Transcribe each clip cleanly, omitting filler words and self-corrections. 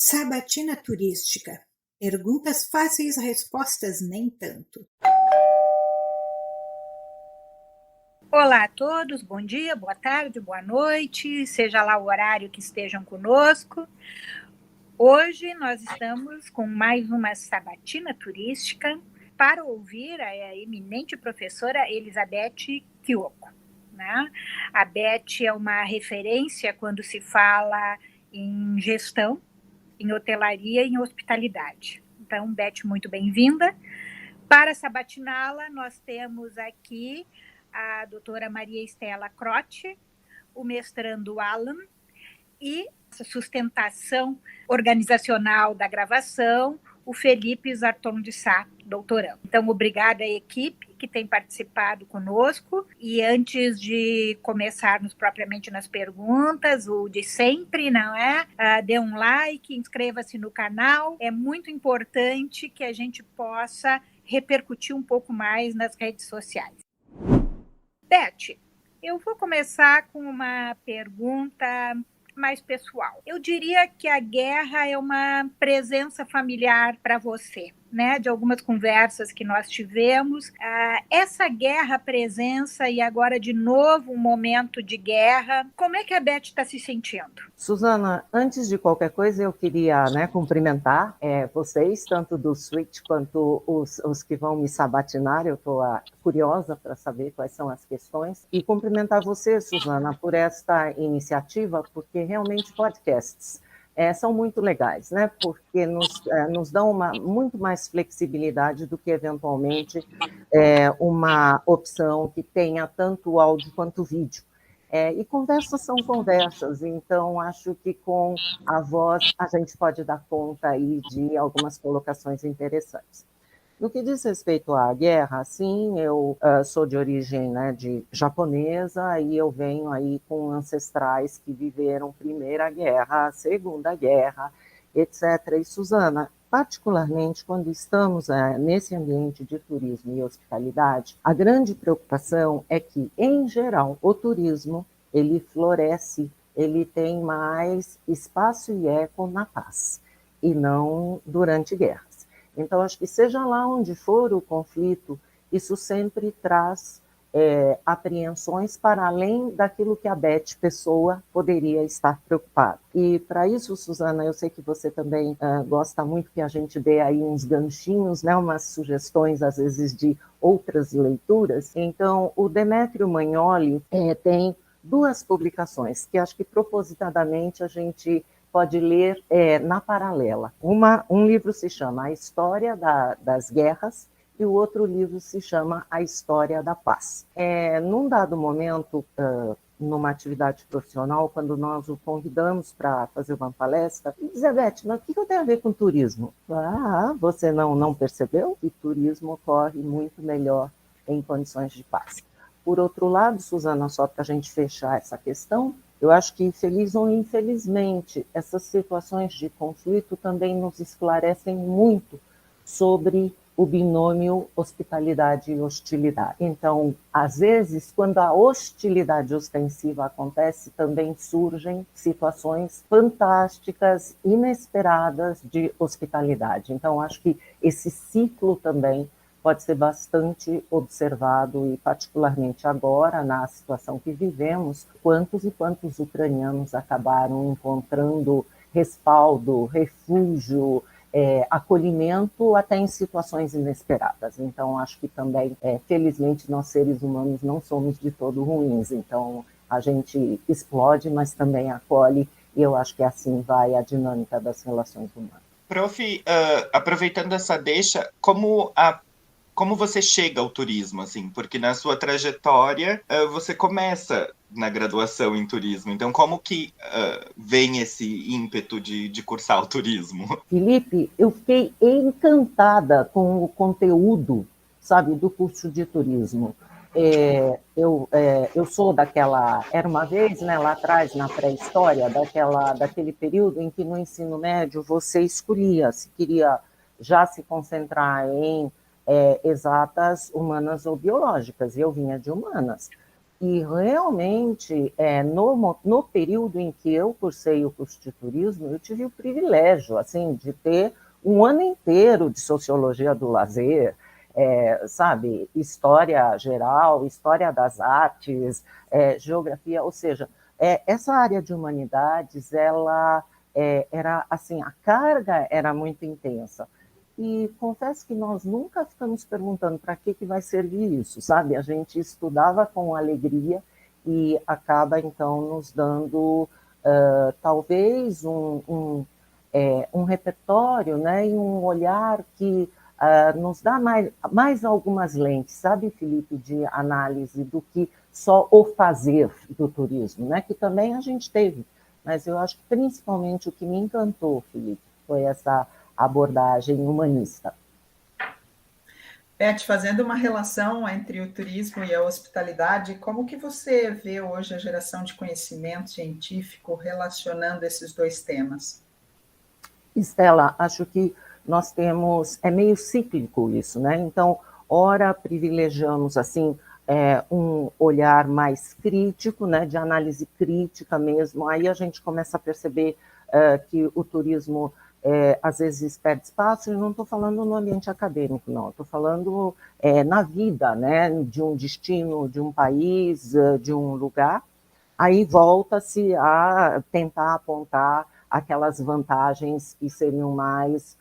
Sabatina turística. Perguntas fáceis, respostas nem tanto. Olá a todos, bom dia, boa tarde, boa noite, seja lá o horário que estejam conosco. Hoje nós estamos com mais uma sabatina turística para ouvir a eminente professora Elizabeth Kiyoko, né? A Beth é uma referência quando se fala em gestão, em hotelaria e em hospitalidade. Então, Beth, muito bem-vinda. Para sabatiná-la, nós temos aqui a doutora Maria Estela Croce, o mestrando Alan e a sustentação organizacional da gravação, o Felipe Zarton de Sá, doutorando. Então, obrigada à equipe que tem participado conosco. E antes de começarmos propriamente nas perguntas, o de sempre, não é? Dê um like, inscreva-se no canal. É muito importante que a gente possa repercutir um pouco mais nas redes sociais. Beth, eu vou começar com uma pergunta mais pessoal. Eu diria que a guerra é uma presença familiar para você, né? De algumas conversas que nós tivemos. Essa guerra, presença e agora de novo um momento de guerra, como é que a Beth está se sentindo? Suzana, antes de qualquer coisa, eu queria cumprimentar vocês, tanto do Switch quanto os que vão me sabatinar. Eu estou curiosa para saber quais são as questões. E cumprimentar você, Suzana, por esta iniciativa, porque realmente podcasts são muito legais, né? Porque nos dão muito mais flexibilidade do que, eventualmente, uma opção que tenha tanto áudio quanto vídeo. E conversas são conversas, então acho que com a voz a gente pode dar conta aí de algumas colocações interessantes. No que diz respeito à guerra, sim, eu sou de origem, né, de japonesa e eu venho aí com ancestrais que viveram Primeira Guerra, Segunda Guerra, etc. E, Suzana, particularmente quando estamos nesse ambiente de turismo e hospitalidade, a grande preocupação é que, em geral, o turismo ele floresce, ele tem mais espaço e eco na paz, e não durante guerras. Então, acho que seja lá onde for o conflito, isso sempre traz apreensões para além daquilo que a Beth pessoa poderia estar preocupada. E para isso, Suzana, eu sei que você também gosta muito que a gente dê aí uns ganchinhos, né, umas sugestões, às vezes, de outras leituras. Então, o Demétrio Magnoli tem duas publicações que acho que propositadamente a gente pode ler na paralela. Um livro se chama A História das Guerras e o outro livro se chama A História da Paz. Num dado momento, numa atividade profissional, quando nós o convidamos para fazer uma palestra, ele dizia, Beth, mas o que eu tenho a ver com turismo? Você não percebeu que turismo ocorre muito melhor em condições de paz. Por outro lado, Suzana, só para a gente fechar essa questão, eu acho que, feliz ou infelizmente, essas situações de conflito também nos esclarecem muito sobre o binômio hospitalidade e hostilidade. Então, às vezes, quando a hostilidade ostensiva acontece, também surgem situações fantásticas, inesperadas de hospitalidade. Então, acho que esse ciclo também pode ser bastante observado e particularmente agora, na situação que vivemos, quantos e quantos ucranianos acabaram encontrando respaldo, refúgio, acolhimento até em situações inesperadas. Então, acho que também, felizmente, nós seres humanos não somos de todo ruins. Então, a gente explode, mas também acolhe, e eu acho que assim vai a dinâmica das relações humanas. Prof, aproveitando essa deixa, como você chega ao turismo, assim? Porque na sua trajetória você começa na graduação em turismo. Então, como que vem esse ímpeto de cursar o turismo? Felipe, eu fiquei encantada com o conteúdo, sabe, do curso de turismo. Eu sou daquela... Era uma vez, né, lá atrás, na pré-história, daquele período em que no ensino médio você escolhia se queria já se concentrar em exatas, humanas ou biológicas, e eu vinha de humanas. E realmente, no período em que eu cursei o curso de turismo, eu tive o privilégio, assim, de ter um ano inteiro de sociologia do lazer, sabe, história geral, história das artes, geografia, ou seja, essa área de humanidades, ela era, assim, a carga era muito intensa. E confesso que nós nunca ficamos perguntando para que vai servir isso, sabe? A gente estudava com alegria e acaba, então, nos dando talvez um repertório, né? E um olhar que nos dá mais algumas lentes, sabe, Felipe, de análise do que só o fazer do turismo, né? Que também a gente teve. Mas eu acho que principalmente o que me encantou, Felipe, foi essa abordagem humanista. Beth, fazendo uma relação entre o turismo e a hospitalidade, como que você vê hoje a geração de conhecimento científico relacionando esses dois temas? Estela, acho que nós temos, é meio cíclico isso, né? Então, ora privilegiamos, assim, um olhar mais crítico, né, de análise crítica mesmo, aí a gente começa a perceber que o turismo às vezes perde espaço, e não estou falando no ambiente acadêmico, não, estou falando na vida, né, de um destino, de um país, de um lugar, aí volta-se a tentar apontar aquelas vantagens que seriam mais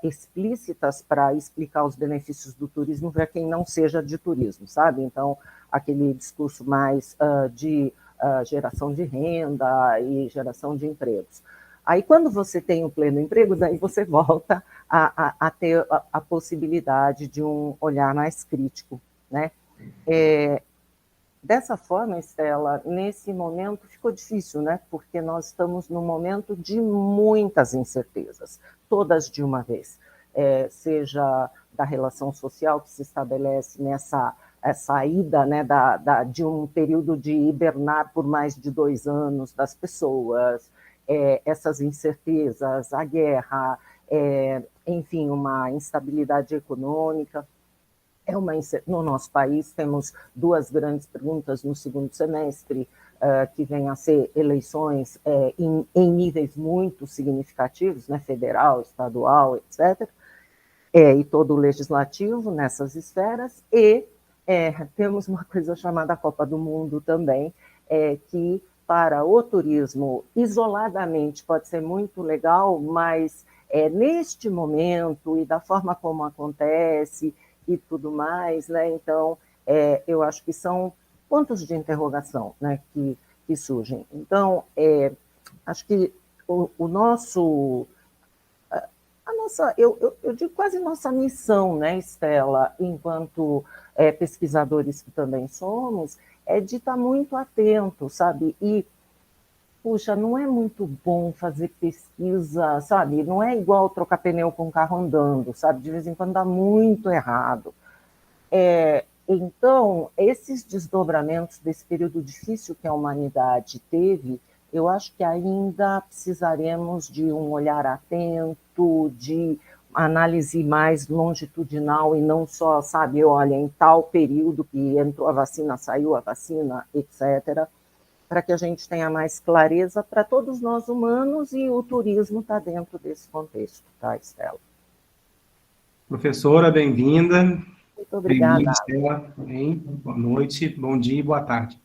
explícitas para explicar os benefícios do turismo para quem não seja de turismo, sabe? Então, aquele discurso mais de geração de renda e geração de empregos. Aí, quando você tem o pleno emprego, daí você volta a ter a possibilidade de um olhar mais crítico, né? Dessa forma, Estela, nesse momento ficou difícil, né? Porque nós estamos num momento de muitas incertezas, todas de uma vez. Seja da relação social que se estabelece nessa saída, né, de um período de hibernar por mais de 2 anos das pessoas, essas incertezas, a guerra, enfim, uma instabilidade econômica. No nosso país, temos 2 grandes perguntas no segundo semestre, que vêm a ser eleições em níveis muito significativos, né, federal, estadual, etc., e todo o legislativo nessas esferas, e temos uma coisa chamada Copa do Mundo também, que para o turismo, isoladamente, pode ser muito legal, mas neste momento e da forma como acontece e tudo mais, né? Então, eu acho que são pontos de interrogação, né, que surgem. Então, acho que o nosso... eu digo quase nossa missão, né, Estela, enquanto pesquisadores que também somos, é de estar muito atento, sabe? E, puxa, não é muito bom fazer pesquisa, sabe? Não é igual trocar pneu com carro andando, sabe? De vez em quando dá muito errado. Então, esses desdobramentos desse período difícil que a humanidade teve, eu acho que ainda precisaremos de um olhar atento, de análise mais longitudinal e não só, sabe, olha, em tal período que entrou a vacina, saiu a vacina, etc., para que a gente tenha mais clareza para todos nós humanos, e o turismo está dentro desse contexto, tá, Estela? Professora, bem-vinda. Muito obrigada. Bem-vinda, Estela. Boa noite, bom dia e boa tarde.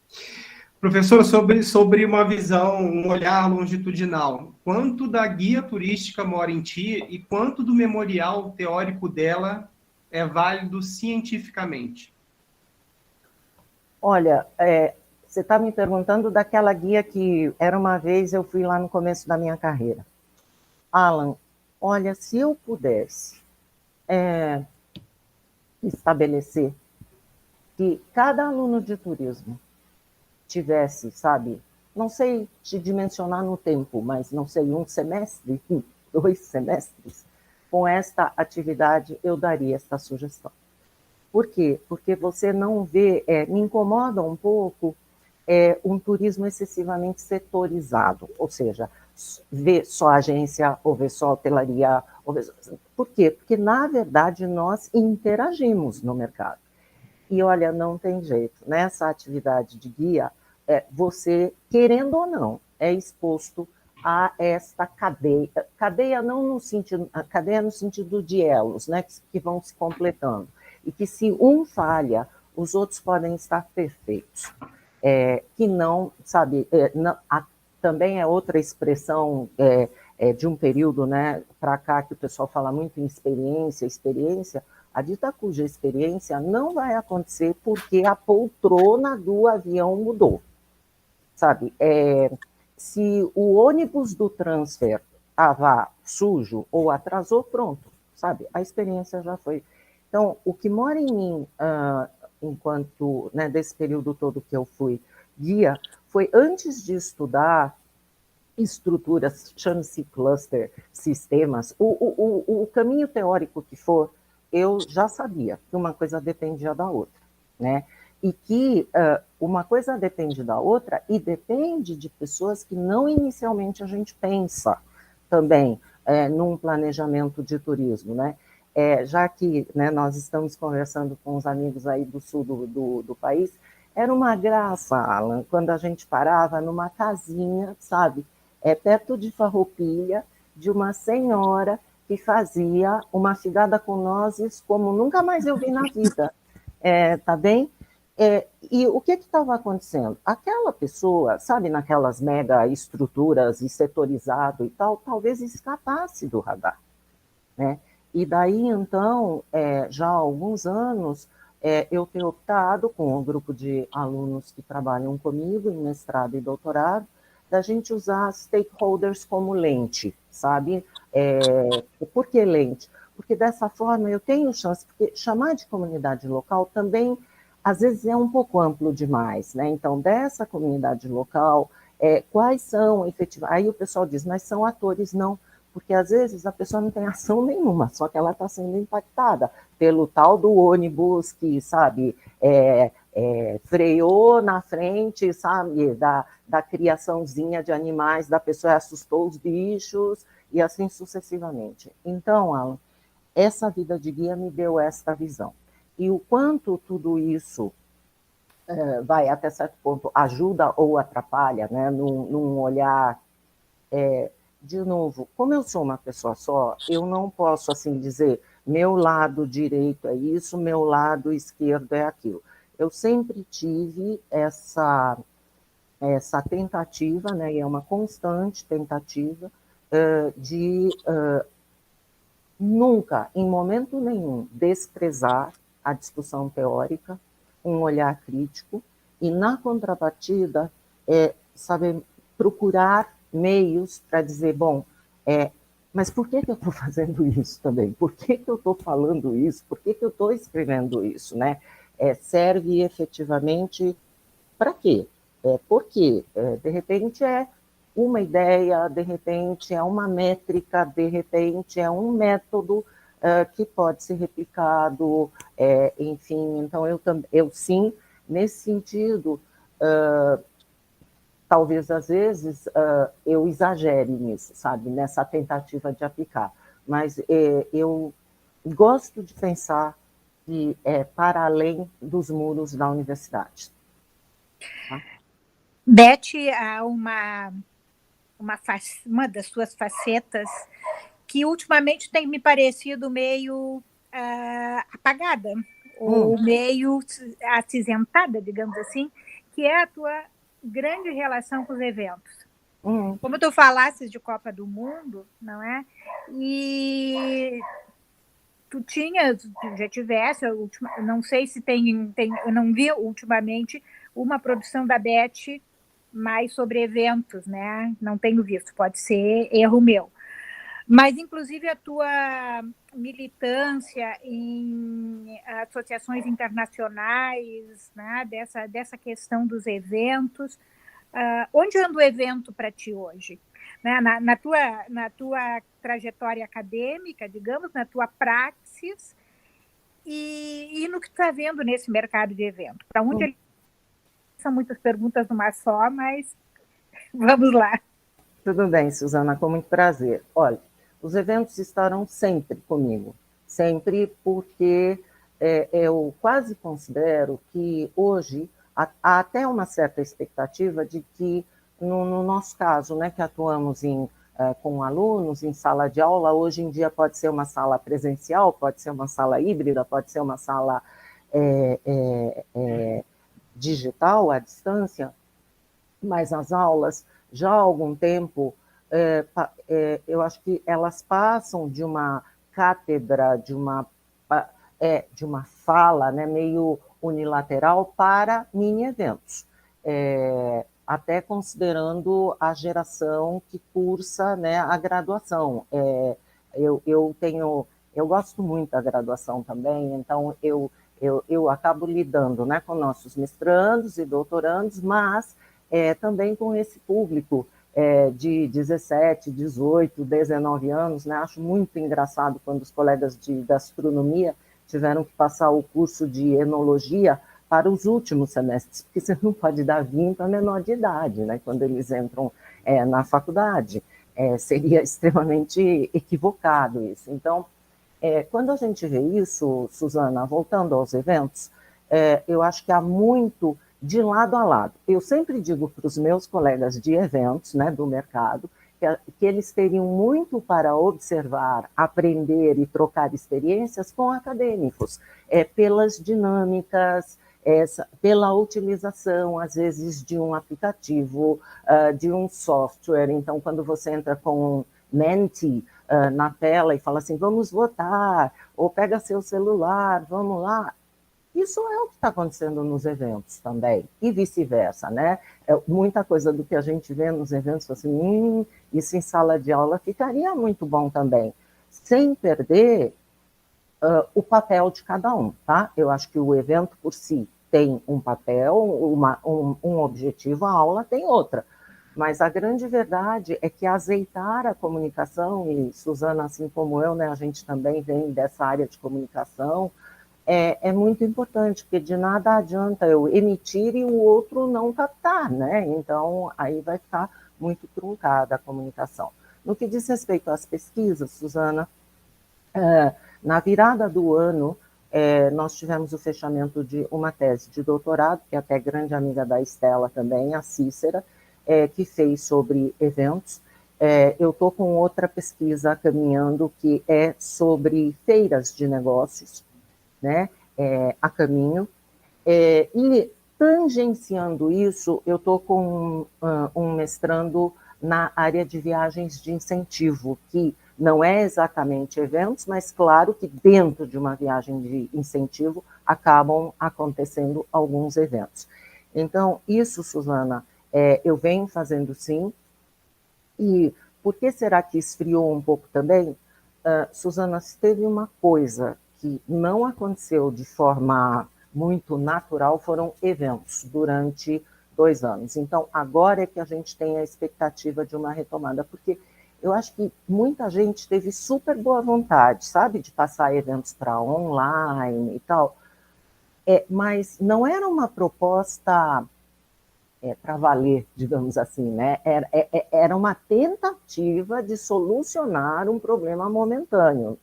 Professora, sobre uma visão, um olhar longitudinal, quanto da guia turística Mora em Ti e quanto do memorial teórico dela é válido cientificamente? Olha, você está me perguntando daquela guia que era uma vez eu fui lá no começo da minha carreira. Alan, olha, se eu pudesse estabelecer que cada aluno de turismo tivesse, sabe, não sei te dimensionar no tempo, mas não sei, 1 semestre, 2 semestres, com esta atividade eu daria esta sugestão. Por quê? Porque você não vê, me incomoda um pouco um turismo excessivamente setorizado, ou seja, ver só agência, ou ver só hotelaria, ou ver... Por quê? Porque, na verdade, nós interagimos no mercado. E olha, não tem jeito. Nessa atividade de guia, você, querendo ou não, é exposto a esta cadeia. Cadeia não no sentido, cadeia no sentido de elos, né, que vão se completando. E que se um falha, os outros podem estar perfeitos. Que não, sabe, também é outra expressão de um período, né, para cá, que o pessoal fala muito em experiência, a dita cuja experiência não vai acontecer porque a poltrona do avião mudou, sabe? Se o ônibus do transfer estava sujo ou atrasou, pronto, sabe? A experiência já foi. Então, o que mora em mim, enquanto, né, desse período todo que eu fui guia, foi antes de estudar estruturas, chame-se cluster, sistemas, o caminho teórico que for, eu já sabia que uma coisa dependia da outra, né? E que uma coisa depende da outra e depende de pessoas que não inicialmente a gente pensa também num planejamento de turismo, né? Já que, né, nós estamos conversando com os amigos aí do sul do país, era uma graça, Alan, quando a gente parava numa casinha, sabe, perto de Farroupilha, de uma senhora que fazia uma figada com nozes como nunca mais eu vi na vida, tá bem? E o que estava acontecendo? Aquela pessoa, sabe, naquelas mega estruturas e setorizado e tal, talvez escapasse do radar, né? E daí, então, já há alguns anos, eu tenho optado com um grupo de alunos que trabalham comigo em mestrado e doutorado, da gente usar stakeholders como lente, sabe? Por que lente? Porque dessa forma eu tenho chance, porque chamar de comunidade local também, às vezes, é um pouco amplo demais, né? Então, dessa comunidade local, quais são efetivamente... Aí o pessoal diz, mas são atores, não, porque às vezes a pessoa não tem ação nenhuma, só que ela está sendo impactada pelo tal do ônibus que, sabe, freou na frente, sabe, da criaçãozinha de animais, da pessoa assustou os bichos, e assim sucessivamente. Então, Alan, essa vida de guia me deu esta visão. E o quanto tudo isso vai, até certo ponto, ajuda ou atrapalha, né, num olhar... de novo, como eu sou uma pessoa só, eu não posso, assim, dizer meu lado direito é isso, meu lado esquerdo é aquilo. Eu sempre tive essa tentativa, né, e é uma constante tentativa, de nunca, em momento nenhum, desprezar a discussão teórica, um olhar crítico, e, na contrapartida, saber procurar meios para dizer, bom, mas por que eu estou fazendo isso também? Por que eu estou falando isso? Por que eu estou escrevendo isso, né? Serve efetivamente para quê? Por quê? De repente uma ideia, de repente é uma métrica, de repente é um método que pode ser replicado, enfim. Então, eu sim, nesse sentido, talvez às vezes eu exagere nisso, sabe, nessa tentativa de aplicar, mas eu gosto de pensar que para além dos muros da universidade. Tá? Beth, há uma das suas facetas que ultimamente tem me parecido meio apagada, ou meio acinzentada, digamos assim, que é a tua grande relação com os eventos. Como tu falasses de Copa do Mundo, não é? E tu já tivesse, não sei se tem, eu não vi ultimamente uma produção da Beth mais sobre eventos, né? Não tenho visto, pode ser erro meu. Mas, inclusive, a tua militância em associações internacionais, né? dessa questão dos eventos. Onde anda o evento para ti hoje? Né? Na tua trajetória acadêmica, digamos, na tua praxis, e no que tu está vendo nesse mercado de evento. Para onde ele... São muitas perguntas numa só, mas vamos lá. Tudo bem, Suzana, com muito prazer. Olha, os eventos estarão sempre comigo, sempre, porque eu quase considero que hoje há até uma certa expectativa de que, no nosso caso, né, que atuamos com alunos em sala de aula, hoje em dia pode ser uma sala presencial, pode ser uma sala híbrida, pode ser uma sala digital, à distância, mas as aulas, já há algum tempo, eu acho que elas passam de uma cátedra, de uma fala, né, meio unilateral para mini-eventos, até considerando a geração que cursa, né, a graduação. Eu gosto muito da graduação também, então eu acabo lidando, né, com nossos mestrandos e doutorandos, mas também com esse público de 17, 18, 19 anos, né? Acho muito engraçado quando os colegas de gastronomia tiveram que passar o curso de enologia para os últimos semestres, porque você não pode dar vinho para menor de idade, né? Quando eles entram na faculdade. Seria extremamente equivocado isso. Então, quando a gente vê isso, Suzana, voltando aos eventos, eu acho que há muito de lado a lado. Eu sempre digo para os meus colegas de eventos, né, do mercado, que eles teriam muito para observar, aprender e trocar experiências com acadêmicos, pelas dinâmicas, pela utilização, às vezes, de um aplicativo, de um software. Então, quando você entra com um Menti na tela e fala assim, vamos votar, ou pega seu celular, vamos lá. Isso é o que está acontecendo nos eventos também, e vice-versa, né? Muita coisa do que a gente vê nos eventos, assim, isso em sala de aula ficaria muito bom também, sem perder o papel de cada um, tá? Eu acho que o evento por si tem um papel, um objetivo, a aula tem outra. Mas a grande verdade é que azeitar a comunicação, e Suzana, assim como eu, né, a gente também vem dessa área de comunicação, é muito importante, porque de nada adianta eu emitir e o outro não captar, né? Então, aí vai ficar muito truncada a comunicação. No que diz respeito às pesquisas, Suzana, na virada do ano, nós tivemos o fechamento de uma tese de doutorado, que é até grande amiga da Estela também, a Cícera, que fez sobre eventos. Eu estou com outra pesquisa caminhando, que é sobre feiras de negócios, né, a caminho, e tangenciando isso, eu estou com um mestrando na área de viagens de incentivo, que não é exatamente eventos, mas claro que dentro de uma viagem de incentivo acabam acontecendo alguns eventos. Então, isso, Suzana, eu venho fazendo sim, e por que será que esfriou um pouco também? Suzana, se teve uma coisa que não aconteceu de forma muito natural, foram eventos durante 2 anos. Então, agora é que a gente tem a expectativa de uma retomada, porque eu acho que muita gente teve super boa vontade, sabe, de passar eventos para online e tal, mas não era uma proposta para valer, digamos assim, né? Era uma tentativa de solucionar um problema momentâneo.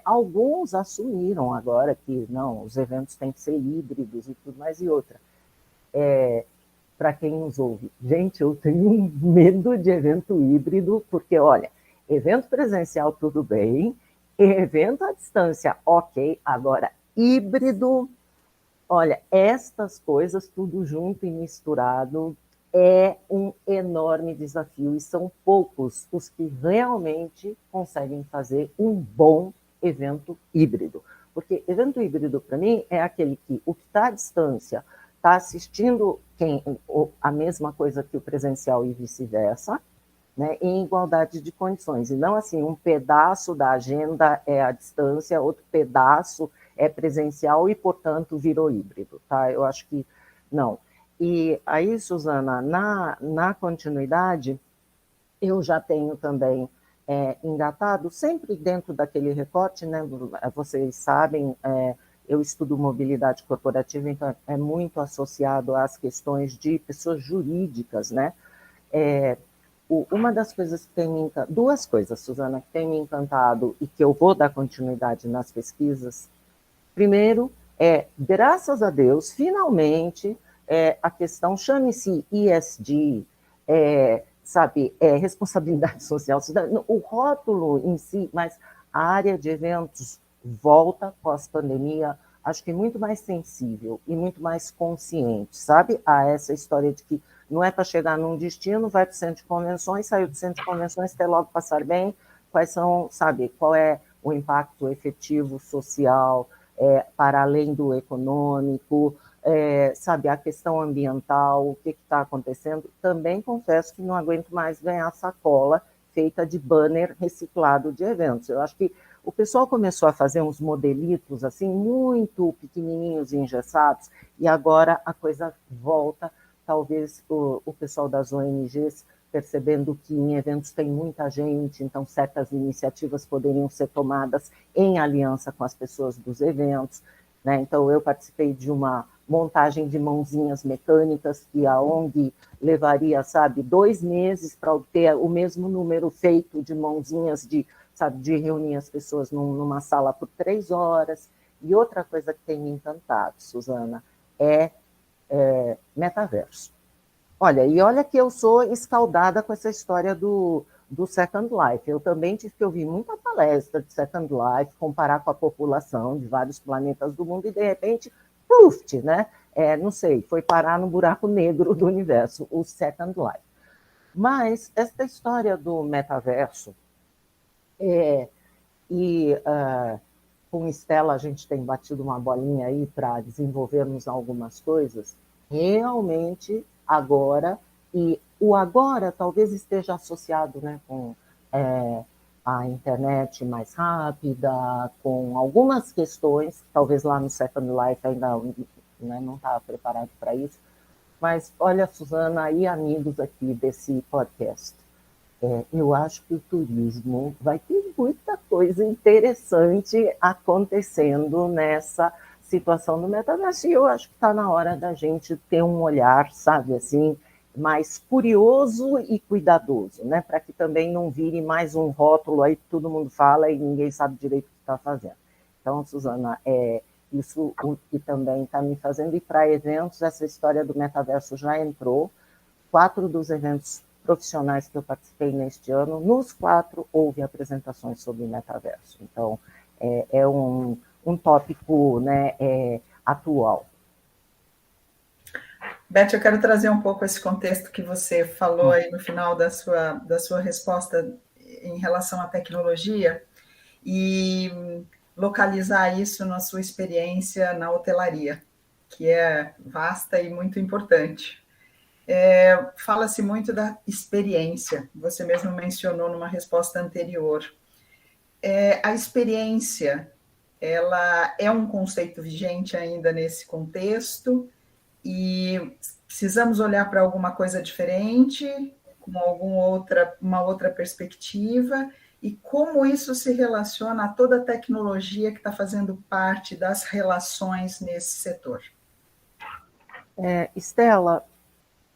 Alguns assumiram agora que não, os eventos têm que ser híbridos e tudo mais, e outra. Para quem nos ouve, gente, eu tenho um medo de evento híbrido, porque, olha, evento presencial tudo bem, evento à distância, ok, agora híbrido, olha, estas coisas tudo junto e misturado é um enorme desafio, e são poucos os que realmente conseguem fazer um bom evento híbrido. Porque evento híbrido, para mim, é aquele que o que está à distância está assistindo a mesma coisa que o presencial e vice-versa, né, em igualdade de condições, e não assim, um pedaço da agenda é à distância, outro pedaço é presencial e, portanto, virou híbrido, tá? Eu acho que não. E aí, Suzana, na continuidade, eu já tenho também engatado, sempre dentro daquele recorte, né? Vocês sabem, eu estudo mobilidade corporativa, então é muito associado às questões de pessoas jurídicas, né? Uma das coisas que tem me encantado, 2 coisas, Suzana, que tem me encantado e que eu vou dar continuidade nas pesquisas, Primeiro, graças a Deus, finalmente, a questão, chame-se ESG, sabe, responsabilidade social, o rótulo em si, mas a área de eventos volta pós-pandemia, acho que muito mais sensível e muito mais consciente, sabe, a essa história de que não é para chegar num destino, vai para o centro de convenções, saiu do centro de convenções, quer logo passar bem, quais são, sabe, qual é o impacto efetivo social, para além do econômico, sabe, a questão ambiental, o que está acontecendo. Também confesso que não aguento mais ganhar sacola feita de banner reciclado de eventos. Eu acho que o pessoal começou a fazer uns modelitos assim, muito pequenininhos e engessados, e agora a coisa volta, talvez o pessoal das ONGs percebendo que em eventos tem muita gente, então certas iniciativas poderiam ser tomadas em aliança com as pessoas dos eventos, né? Então eu participei de uma montagem de mãozinhas mecânicas que a ONG levaria, sabe, 2 meses para obter o mesmo número feito de mãozinhas, sabe, de reunir as pessoas numa sala por 3 horas. E outra coisa que tem me encantado, Suzana, é metaverso. Olha que eu sou escaldada com essa história do Second Life. Eu também tive que ouvir muita palestra de Second Life, comparar com a população de vários planetas do mundo e, de repente, pluft, né? Não sei, foi parar no buraco negro do universo, o Second Life. Mas essa história do metaverso, com Estela a gente tem batido uma bolinha aí para desenvolvermos algumas coisas, realmente agora, e o agora talvez esteja associado, né, com a internet mais rápida, com algumas questões, talvez lá no Second Life ainda, né, não estava preparado para isso, mas olha, Suzana e amigos aqui desse podcast, eu acho que o turismo vai ter muita coisa interessante acontecendo nessa situação do metaverso, e eu acho que está na hora da gente ter um olhar, sabe, assim, mais curioso e cuidadoso, né, para que também não vire mais um rótulo aí que todo mundo fala e ninguém sabe direito o que está fazendo. Então, Suzana, isso o que também está me fazendo, e para eventos, essa história do metaverso já entrou, 4 dos eventos profissionais que eu participei neste ano, nos 4 houve apresentações sobre metaverso. Então, é um tópico, né, atual. Beth, eu quero trazer um pouco esse contexto que você falou aí no final da sua resposta em relação à tecnologia e localizar isso na sua experiência na hotelaria, que é vasta e muito importante. Fala-se muito da experiência, você mesmo mencionou numa resposta anterior. A experiência, ela é um conceito vigente ainda nesse contexto e precisamos olhar para alguma coisa diferente, com uma outra perspectiva, e como isso se relaciona a toda a tecnologia que está fazendo parte das relações nesse setor. Estela,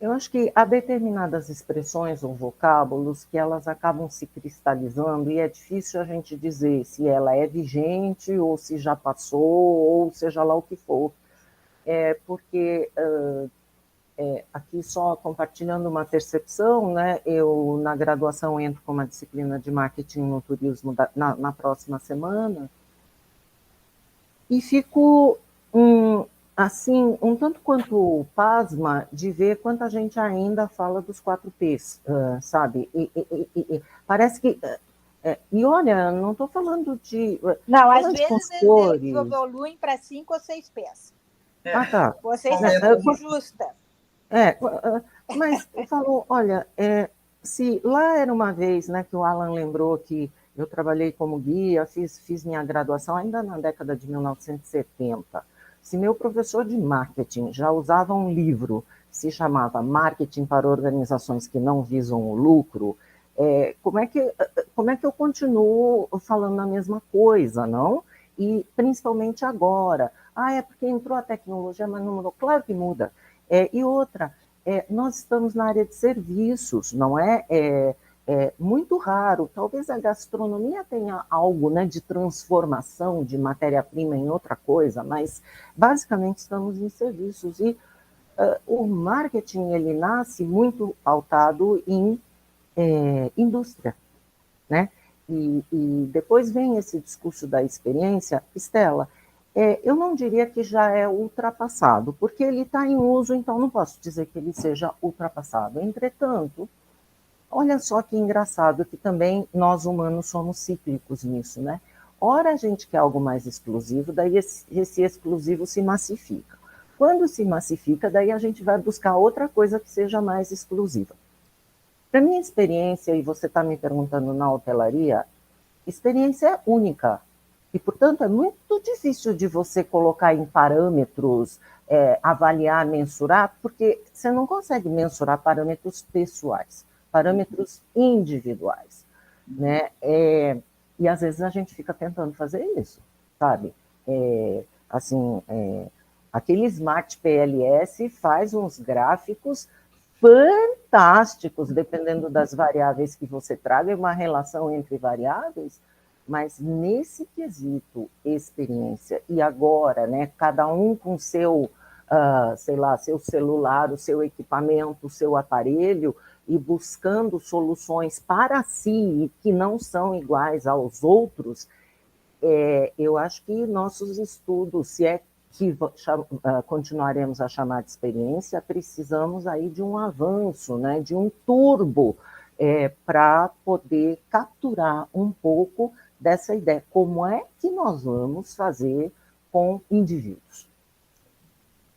eu acho que há determinadas expressões ou vocábulos que elas acabam se cristalizando e é difícil a gente dizer se ela é vigente ou se já passou ou seja lá o que for. Porque aqui só compartilhando uma percepção, né, eu na graduação entro com uma disciplina de marketing no turismo na próxima semana e fico assim, um tanto quanto pasma de ver quanta gente ainda fala dos 4 Ps, sabe? E parece que... e olha, não estou falando de... Não, às vezes eles evoluem para 5 ou 6 Ps. Tá. Vocês são justa. Mas eu falo, olha, se lá era uma vez, né, que o Alan lembrou que eu trabalhei como guia, fiz minha graduação ainda na década de 1970. Se meu professor de marketing já usava um livro que se chamava Marketing para Organizações que não visam o lucro, como é que eu continuo falando a mesma coisa, não? E principalmente agora. É porque entrou a tecnologia, mas não mudou. Claro que muda. E outra, nós estamos na área de serviços, não é? é muito raro. Talvez a gastronomia tenha algo, né, de transformação de matéria-prima em outra coisa, mas basicamente estamos em serviços. E o marketing ele nasce muito pautado em indústria, né? E depois vem esse discurso da experiência. Estela, eu não diria que já é ultrapassado, porque ele está em uso, então não posso dizer que ele seja ultrapassado. Entretanto, olha só que engraçado que também nós humanos somos cíclicos nisso, né? Ora a gente quer algo mais exclusivo, daí esse exclusivo se massifica. Quando se massifica, daí a gente vai buscar outra coisa que seja mais exclusiva. Para minha experiência, e você está me perguntando na hotelaria, experiência é única. E, portanto, é muito difícil de você colocar em parâmetros, avaliar, mensurar, porque você não consegue mensurar parâmetros pessoais, parâmetros individuais, né? E, às vezes, a gente fica tentando fazer isso, sabe? Aquele Smart PLS faz uns gráficos fantásticos, dependendo das variáveis que você traga, é uma relação entre variáveis, mas nesse quesito experiência, e agora, né, cada um com seu, seu celular, o seu equipamento, o seu aparelho, e buscando soluções para si, que não são iguais aos outros, eu acho que nossos estudos, se é que continuaremos a chamar de experiência, precisamos aí de um avanço, né, de um turbo, para poder capturar um pouco dessa ideia. Como é que nós vamos fazer com indivíduos?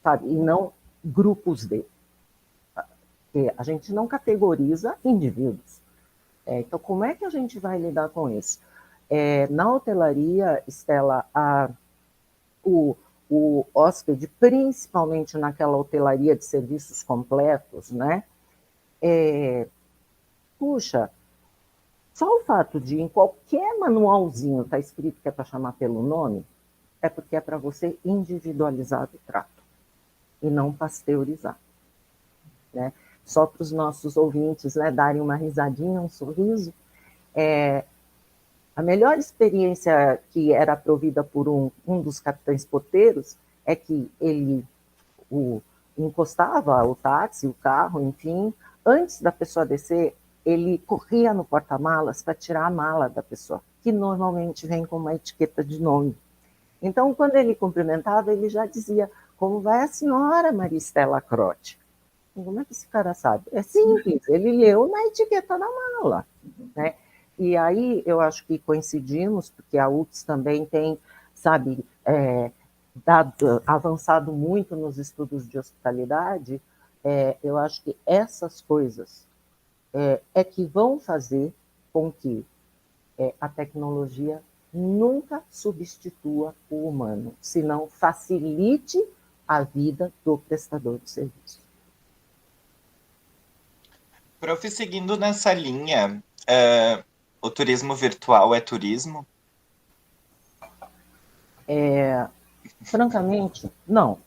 Sabe? E não grupos de. Porque a gente não categoriza indivíduos. Então, como é que a gente vai lidar com isso? Na hotelaria, Estela, o hóspede, principalmente naquela hotelaria de serviços completos, né? Puxa, só o fato de em qualquer manualzinho tá escrito que é para chamar pelo nome, é porque é para você individualizar o trato e não pasteurizar, né? Só para os nossos ouvintes, né, darem uma risadinha, um sorriso. A melhor experiência que era provida por um dos capitães porteiros é que ele encostava o táxi, o carro, enfim, antes da pessoa descer, ele corria no porta-malas para tirar a mala da pessoa, que normalmente vem com uma etiqueta de nome. Então, quando ele cumprimentava, ele já dizia: como vai a senhora, Maria Estela Croce? Como é que esse cara sabe? É simples, ele leu na etiqueta da mala, né? E aí eu acho que coincidimos, porque a UTS também tem, sabe, avançado muito nos estudos de hospitalidade. Eu acho que essas coisas que vão fazer com que a tecnologia nunca substitua o humano, senão facilite a vida do prestador de serviço. Prof, seguindo nessa linha, o turismo virtual é turismo? Francamente, não.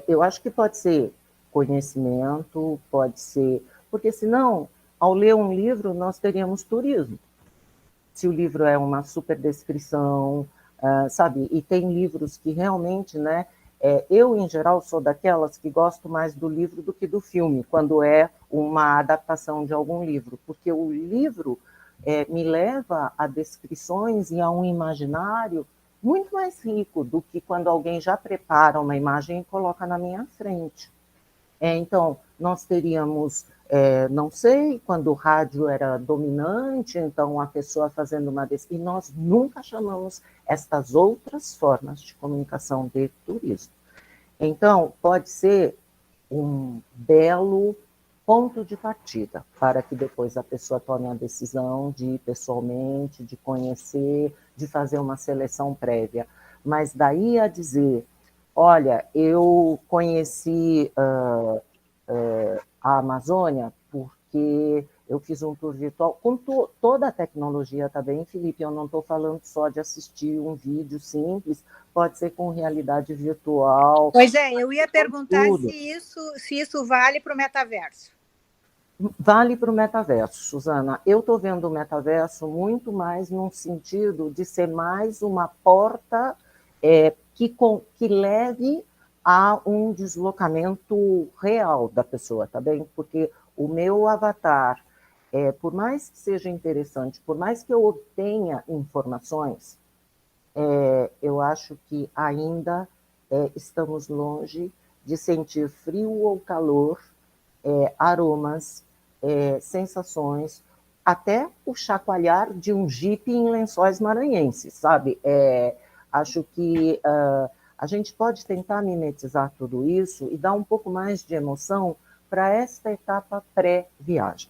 Eu acho que pode ser conhecimento, pode ser... Porque senão, ao ler um livro, nós teríamos turismo. Se o livro é uma super descrição, sabe? E tem livros que realmente, né? Eu, em geral, sou daquelas que gosto mais do livro do que do filme, quando é uma adaptação de algum livro, porque o livro me leva a descrições e a um imaginário muito mais rico do que quando alguém já prepara uma imagem e coloca na minha frente. Então, nós teríamos, não sei, quando o rádio era dominante, então a pessoa fazendo uma... E nós nunca chamamos estas outras formas de comunicação de turismo. Então, pode ser um belo ponto de partida para que depois a pessoa tome a decisão de ir pessoalmente, de conhecer, de fazer uma seleção prévia. Mas daí a dizer, olha, eu conheci a Amazônia porque eu fiz um tour virtual, com toda a tecnologia também, Felipe, eu não estou falando só de assistir um vídeo simples, pode ser com realidade virtual. Pois eu ia perguntar se isso vale para o metaverso. Vale para o metaverso, Suzana. Eu estou vendo o metaverso muito mais num sentido de ser mais uma porta que leve a um deslocamento real da pessoa, tá bem? Porque o meu avatar, por mais que seja interessante, por mais que eu obtenha informações, eu acho que ainda estamos longe de sentir frio ou calor, aromas, sensações, até o chacoalhar de um jipe em Lençóis Maranhenses, sabe? Acho que a gente pode tentar mimetizar tudo isso e dar um pouco mais de emoção para esta etapa pré-viagem.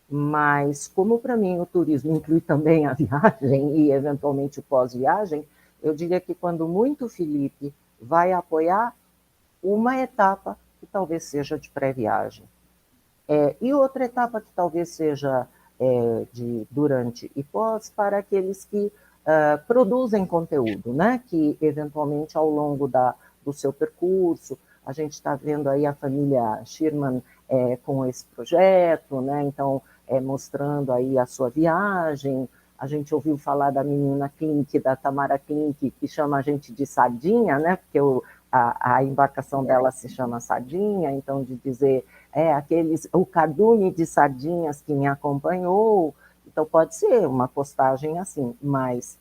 Mas, como para mim o turismo inclui também a viagem e, eventualmente, o pós-viagem, eu diria que, quando muito, Felipe vai apoiar uma etapa que talvez seja de pré-viagem. E outra etapa que talvez seja de durante e pós, para aqueles que produzem conteúdo, né? Que, eventualmente, ao longo do seu percurso, a gente está vendo aí a família Schirman com esse projeto, né? Então, mostrando aí a sua viagem. A gente ouviu falar da menina Klink, da Tamara Klink, que chama a gente de Sardinha, né? Porque a embarcação dela se chama Sardinha, então, de dizer o cardume de sardinhas que me acompanhou. Então, pode ser uma postagem assim, mas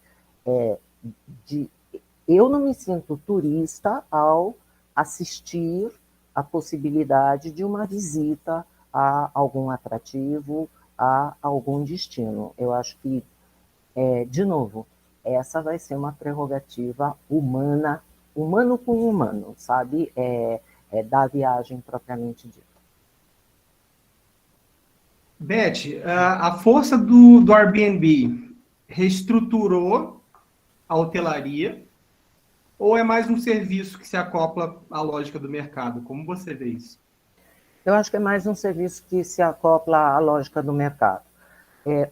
eu não me sinto turista ao assistir a possibilidade de uma visita a algum atrativo, a algum destino. Eu acho que, de novo, essa vai ser uma prerrogativa humana, humano com humano, sabe? Da viagem propriamente dita. Beth, a força do Airbnb reestruturou a hotelaria ou é mais um serviço que se acopla à lógica do mercado? Como você vê isso? Eu acho que é mais um serviço que se acopla à lógica do mercado.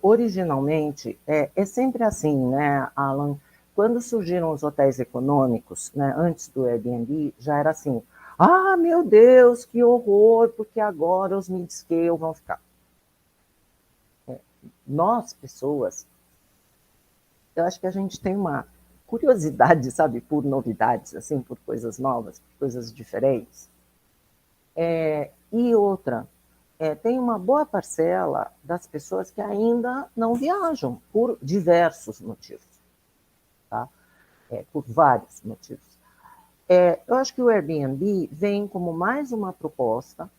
Originalmente, é sempre assim, né, Alan? Quando surgiram os hotéis econômicos, né, antes do Airbnb, já era assim: ah, meu Deus, que horror, porque agora os mid-scale vão ficar. Nós, pessoas, eu acho que a gente tem uma curiosidade, sabe, por novidades, assim, por coisas novas, por coisas diferentes. E outra, tem uma boa parcela das pessoas que ainda não viajam, por diversos motivos, tá? Por vários motivos. Eu acho que o Airbnb vem como mais uma proposta,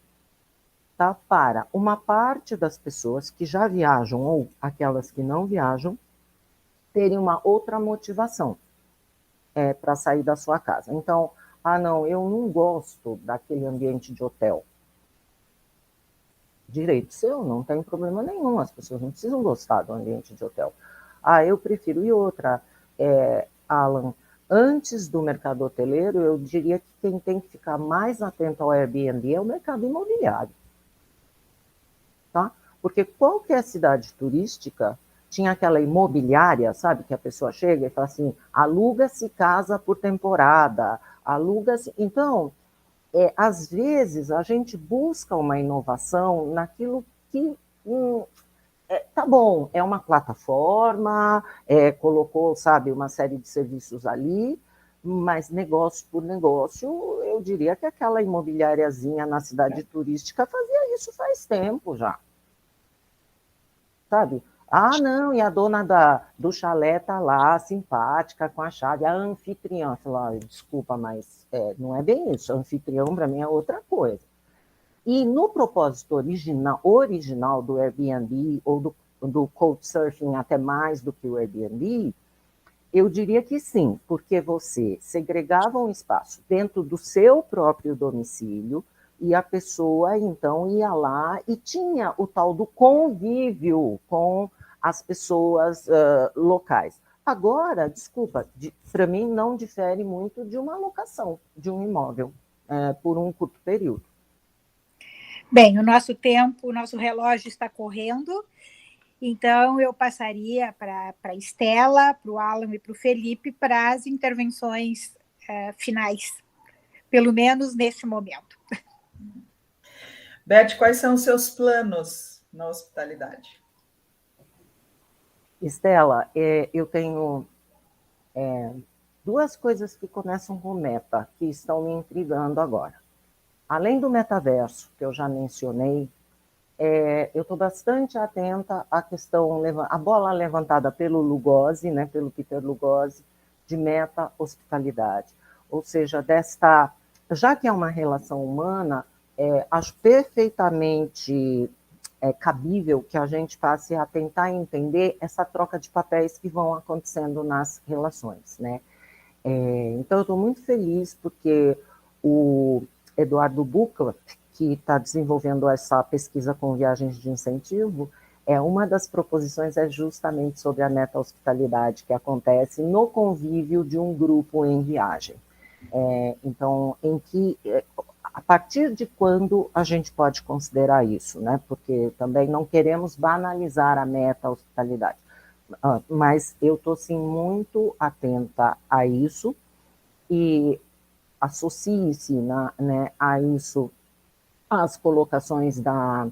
tá, para uma parte das pessoas que já viajam ou aquelas que não viajam terem uma outra motivação para sair da sua casa. Então, não, eu não gosto daquele ambiente de hotel. Direito seu, não tem problema nenhum, as pessoas não precisam gostar do ambiente de hotel. Eu prefiro. E outra, Alan, antes do mercado hoteleiro, eu diria que quem tem que ficar mais atento ao Airbnb é o mercado imobiliário. Tá? Porque qualquer cidade turística tinha aquela imobiliária, sabe, que a pessoa chega e fala assim: aluga-se casa por temporada, aluga-se. Então, às vezes, a gente busca uma inovação naquilo que, tá bom, é uma plataforma, colocou, sabe, uma série de serviços ali, mas negócio por negócio, eu diria que aquela imobiliariazinha na cidade turística fazia isso faz tempo já. Sabe? Não, e a dona do chalé está lá, simpática, com a chave, a anfitriã. Fala, desculpa, mas não é bem isso. Anfitrião, para mim, é outra coisa. E no propósito original do Airbnb, ou do Couchsurfing, até mais do que o Airbnb, eu diria que sim, porque você segregava um espaço dentro do seu próprio domicílio, e a pessoa, então, ia lá e tinha o tal do convívio com as pessoas locais. Agora, desculpa, para mim não difere muito de uma locação de um imóvel por um curto período. Bem, o nosso tempo, o nosso relógio está correndo, então eu passaria para a Estela, para o Alan e para o Felipe para as intervenções finais, pelo menos nesse momento. Beth, quais são os seus planos na hospitalidade? Estela, eu tenho duas coisas que começam com meta, que estão me intrigando agora. Além do metaverso, que eu já mencionei, eu estou bastante atenta à questão, a bola levantada pelo Lugosi, né, pelo Peter Lugosi, de meta-hospitalidade. Ou seja, já que é uma relação humana, acho perfeitamente cabível que a gente passe a tentar entender essa troca de papéis que vão acontecendo nas relações, né? Então, eu estou muito feliz porque o Eduardo Buchla, que está desenvolvendo essa pesquisa com viagens de incentivo, uma das proposições é justamente sobre a meta-hospitalidade, que acontece no convívio de um grupo em viagem. Então, a partir de quando a gente pode considerar isso, né? Porque também não queremos banalizar a meta-hospitalidade. Mas eu estou, sim, muito atenta a isso e associe-se, né, a isso as colocações da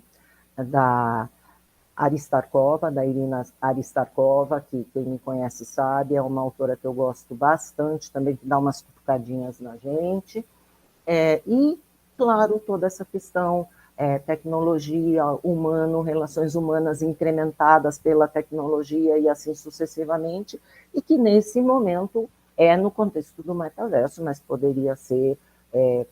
Aristarkova, da Irina Aristarkova, que quem me conhece sabe, é uma autora que eu gosto bastante, também que dá umas cutucadinhas na gente. E, claro, toda essa questão tecnologia, humano, relações humanas incrementadas pela tecnologia e assim sucessivamente, e que nesse momento no contexto do metaverso, mas poderia ser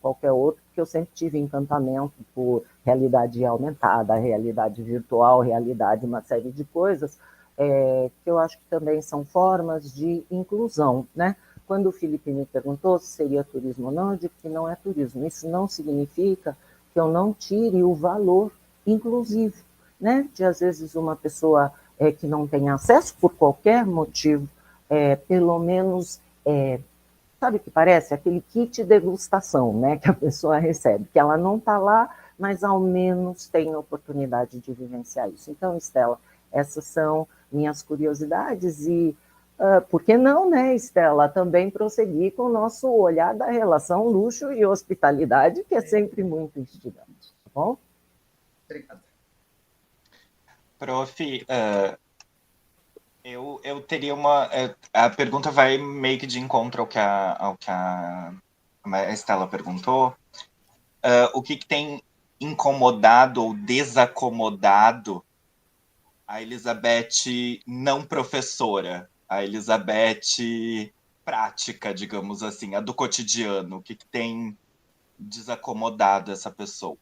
qualquer outro, porque eu sempre tive encantamento por realidade aumentada, realidade virtual, realidade, uma série de coisas, que eu acho que também são formas de inclusão, né? Quando o Felipe me perguntou se seria turismo ou não, eu digo que não é turismo. Isso não significa que eu não tire o valor inclusivo, né? De, às vezes, uma pessoa que não tem acesso por qualquer motivo, pelo menos, sabe o que parece? Aquele kit degustação, né? Que a pessoa recebe, que ela não está lá, mas ao menos tem a oportunidade de vivenciar isso. Então, Estela, essas são minhas curiosidades e por que não, né, Estela, também prosseguir com o nosso olhar da relação luxo e hospitalidade, que é sempre muito instigante, tá bom? Obrigada. Prof, eu teria uma... a pergunta vai meio que de encontro ao que a Estela perguntou. O que tem incomodado ou desacomodado a Elizabeth não professora, a Elizabeth prática, digamos assim, a do cotidiano? O que tem desacomodado essa pessoa?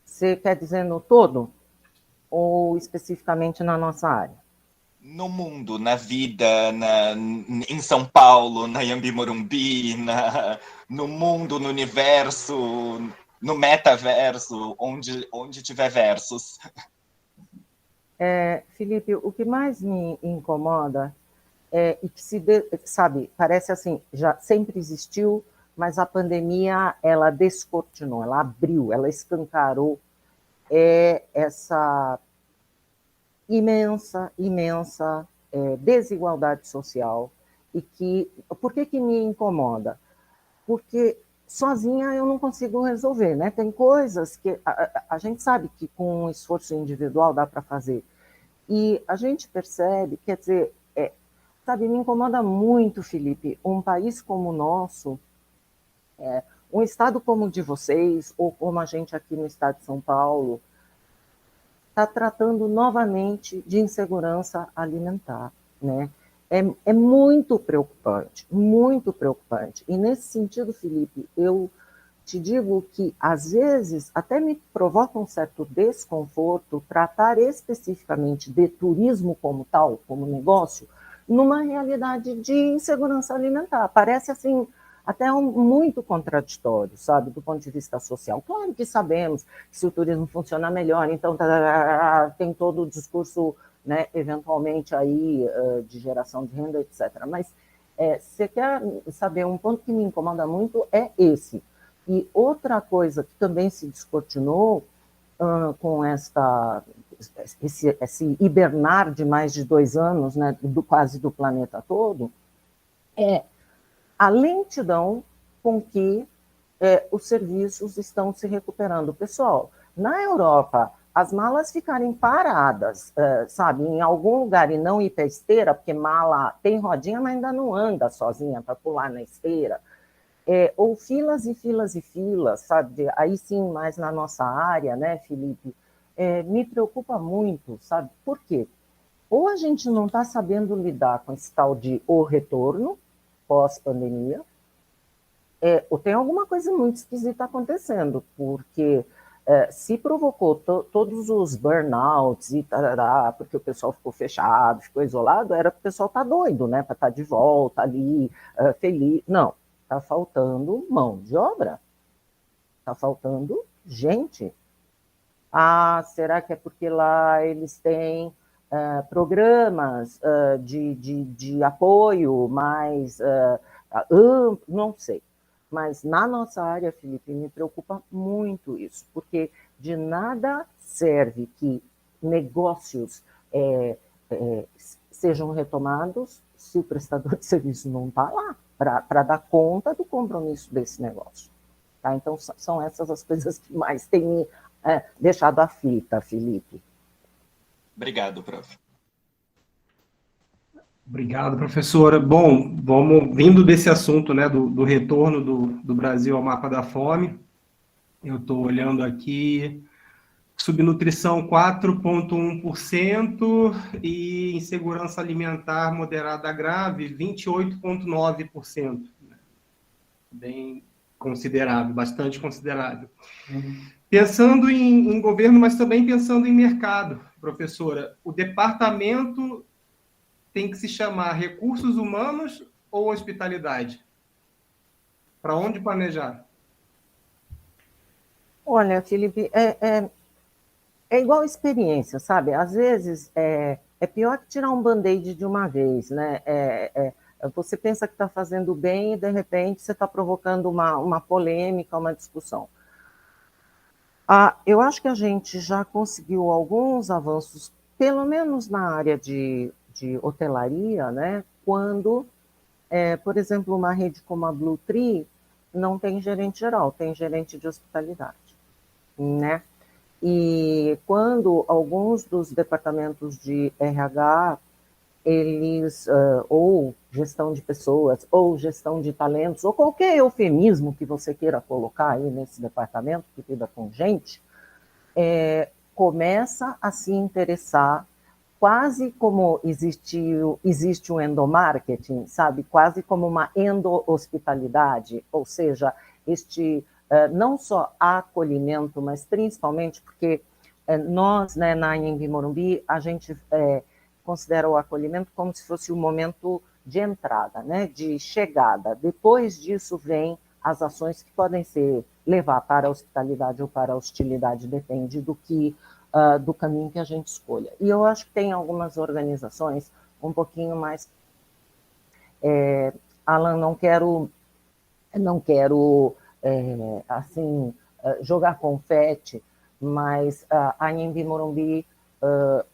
Você quer dizer no todo ou especificamente na nossa área? No mundo, na vida, em São Paulo, na Iambi Morumbi, no mundo, no universo, no metaverso, onde tiver versos. Felipe, o que mais me incomoda e que sabe, parece assim, já sempre existiu, mas a pandemia, ela descortinou, ela abriu, ela escancarou essa imensa desigualdade social. E por que me incomoda? Porque sozinha eu não consigo resolver, né? Tem coisas que a gente sabe que com um esforço individual dá para fazer. E a gente percebe, quer dizer, sabe, me incomoda muito, Felipe, um país como o nosso, um estado como o de vocês, ou como a gente aqui no estado de São Paulo, está tratando novamente de insegurança alimentar, né? É muito preocupante, muito preocupante. E nesse sentido, Felipe, eu te digo que, às vezes, até me provoca um certo desconforto tratar especificamente de turismo como tal, como negócio, numa realidade de insegurança alimentar. Parece, assim, até muito contraditório, sabe, do ponto de vista social. Claro que sabemos que se o turismo funciona melhor, então tem todo o discurso, né, eventualmente aí de geração de renda, etc. Mas você quer saber, um ponto que me incomoda muito é esse. E outra coisa que também se descortinou com esse hibernar de mais de 2 anos, né, quase do planeta todo, é a lentidão com que os serviços estão se recuperando. Pessoal, na Europa, as malas ficarem paradas, sabe, em algum lugar e não ir para a esteira, porque mala tem rodinha, mas ainda não anda sozinha para pular na esteira, ou filas e filas e filas, sabe, aí sim, mais na nossa área, né, Felipe, me preocupa muito, sabe, por quê? Ou a gente não está sabendo lidar com esse tal de o retorno pós-pandemia, ou tem alguma coisa muito esquisita acontecendo, porque se provocou todos os burnouts e tarará, porque o pessoal ficou fechado, ficou isolado, era para o pessoal estar doido, né, para estar de volta ali, feliz. Não, está faltando mão de obra, está faltando gente. Ah, será que é porque lá eles têm programas de apoio mais não sei. Mas na nossa área, Felipe, me preocupa muito isso, porque de nada serve que negócios sejam retomados se o prestador de serviço não está lá para dar conta do compromisso desse negócio. Tá? Então, são essas as coisas que mais têm me deixado aflita, Felipe. Obrigado, prof. Obrigado, professora. Bom, vindo desse assunto, né, do retorno do Brasil ao mapa da fome, eu estou olhando aqui, subnutrição 4,1% e insegurança alimentar moderada grave 28,9%. Bem considerável, bastante considerável. Pensando em governo, mas também pensando em mercado, professora, o departamento tem que se chamar recursos humanos ou hospitalidade? Para onde planejar? Olha, Felipe, é igual experiência, sabe? Às vezes é pior que tirar um band-aid de uma vez, né? Você pensa que está fazendo bem e, de repente, você está provocando uma polêmica, uma discussão. Eu acho que a gente já conseguiu alguns avanços, pelo menos na área de hotelaria, né? Quando, por exemplo, uma rede como a Blue Tree não tem gerente geral, tem gerente de hospitalidade, né? E quando alguns dos departamentos de RH, eles, ou gestão de pessoas, ou gestão de talentos, ou qualquer eufemismo que você queira colocar aí nesse departamento que lida com gente, começa a se interessar, quase como existe um endomarketing, sabe? Quase como uma endo-hospitalidade, ou seja, não só acolhimento, mas principalmente porque nós, né, na Anhembi Morumbi, a gente considera o acolhimento como se fosse o momento de entrada, né, de chegada. Depois disso vem as ações que podem ser levar para a hospitalidade ou para a hostilidade, depende do caminho que a gente escolha. E eu acho que tem algumas organizações um pouquinho mais... Alan, não quero assim, jogar confete, mas a Anhembi Morumbi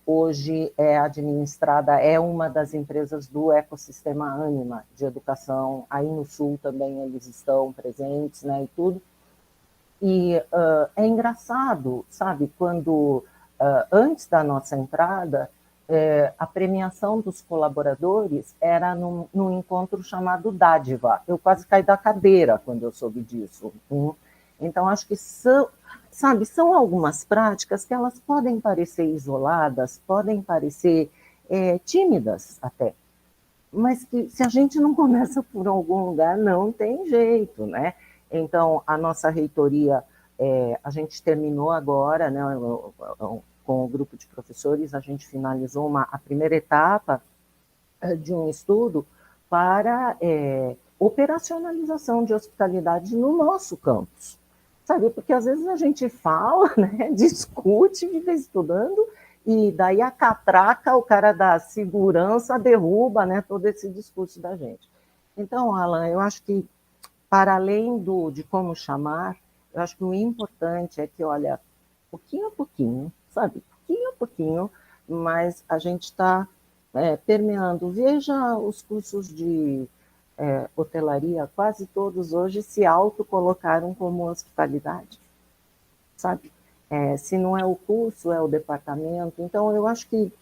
hoje é administrada, é uma das empresas do ecossistema Anima, de educação, aí no Sul também eles estão presentes, né, e tudo. E é engraçado, sabe, quando antes da nossa entrada, a premiação dos colaboradores era num encontro chamado Dádiva. Eu quase caí da cadeira quando eu soube disso. Então, acho que são algumas práticas que elas podem parecer isoladas, podem parecer tímidas até, mas que se a gente não começa por algum lugar, não tem jeito, né? Então, a nossa reitoria, a gente terminou agora, né, com o grupo de professores, a gente finalizou a primeira etapa de um estudo para operacionalização de hospitalidade no nosso campus, sabe? Porque às vezes a gente fala, né, discute, fica estudando, e daí a catraca, o cara da segurança derruba, né, todo esse discurso da gente. Então, Alan, eu acho que, para além de como chamar, eu acho que o importante é que, olha, pouquinho a pouquinho, sabe? Pouquinho a pouquinho, mas a gente está permeando. Veja os cursos de hotelaria, quase todos hoje se autocolocaram como hospitalidade, sabe? Se não é o curso, é o departamento. Então, eu acho que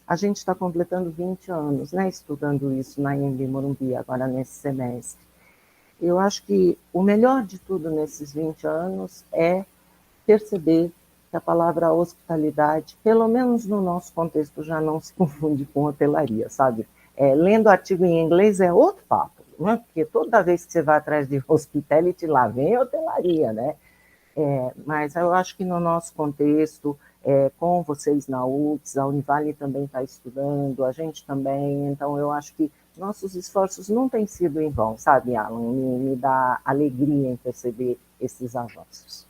a gente está completando 20 anos, né, estudando isso na Anhembi Morumbi, agora nesse semestre. Eu acho que o melhor de tudo nesses 20 anos é perceber que a palavra hospitalidade, pelo menos no nosso contexto, já não se confunde com hotelaria, sabe? Lendo artigo em inglês é outro papo, não é? Porque toda vez que você vai atrás de hospitality, lá vem hotelaria, né? Mas eu acho que no nosso contexto, com vocês na UFS, a Univale também está estudando, a gente também, então eu acho que nossos esforços não têm sido em vão, sabe, Alan? Me dá alegria em perceber esses avanços.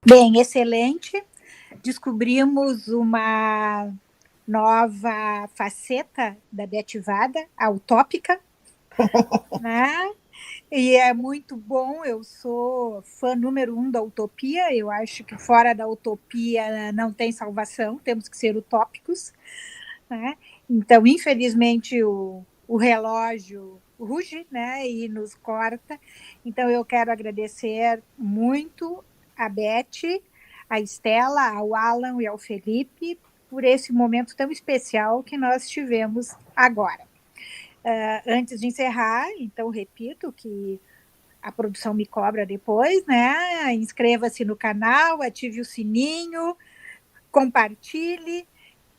Bem, excelente. Descobrimos uma nova faceta da Beativada, a utópica, né? E é muito bom, eu sou fã número 1 da utopia, eu acho que fora da utopia não tem salvação, temos que ser utópicos, né? Então, infelizmente, o relógio ruge, né, e nos corta, então eu quero agradecer muito a Beth, a Estela, ao Alan e ao Felipe por esse momento tão especial que nós tivemos agora. Antes de encerrar, então repito que a produção me cobra depois, né? Inscreva-se no canal, ative o sininho, compartilhe,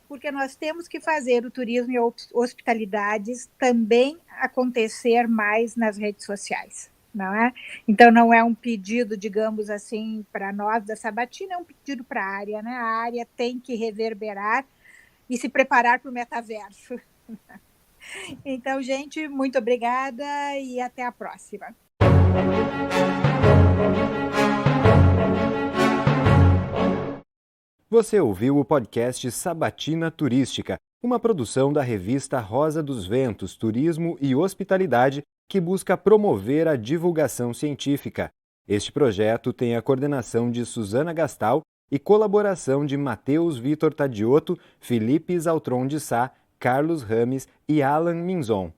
porque nós temos que fazer o turismo e hospitalidades também acontecer mais nas redes sociais, não é? Então não é um pedido, digamos assim, para nós da Sabatina, é um pedido para a área, né? A área tem que reverberar e se preparar para o metaverso. Então, gente, muito obrigada e até a próxima. Você ouviu o podcast Sabatina Turística, uma produção da revista Rosa dos Ventos, Turismo e Hospitalidade, que busca promover a divulgação científica. Este projeto tem a coordenação de Suzana Gastal e colaboração de Matheus Vitor Tadioto, Felipe Zaltron de Sá, Carlos Rames e Alan Minzon.